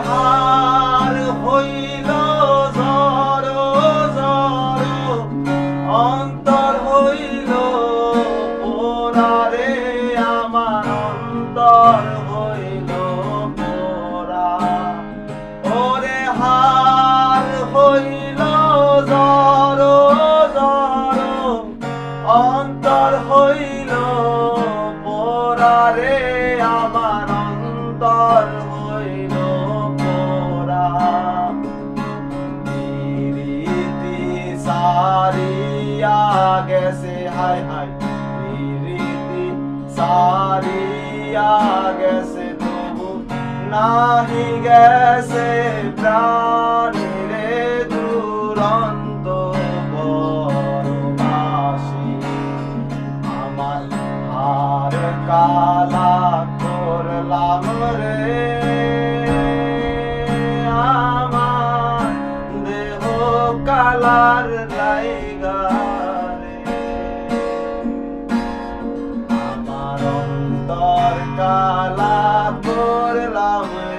হার হইল ঝড়ো ঝড়ো, অন্তর হইল পোড়ারে, আমার অন্তর হইল পোড়া। ওরে হার হইল ঝড়ো ঝড়ো, অন্তর হইল পোড়ারে, আমার অন্তর হইল পোড়া। রীতি সারিয়া গেছে, হায় হায় রীতি সারিয়া গেছে, তবু নাহি গেছে প্রাণীরে দুরন্ত বরবাসী। আমার হার কালা করলাম রে, আমার দেহ কালার লাইগা রে, আমার অন্তর কালা করলাম রে।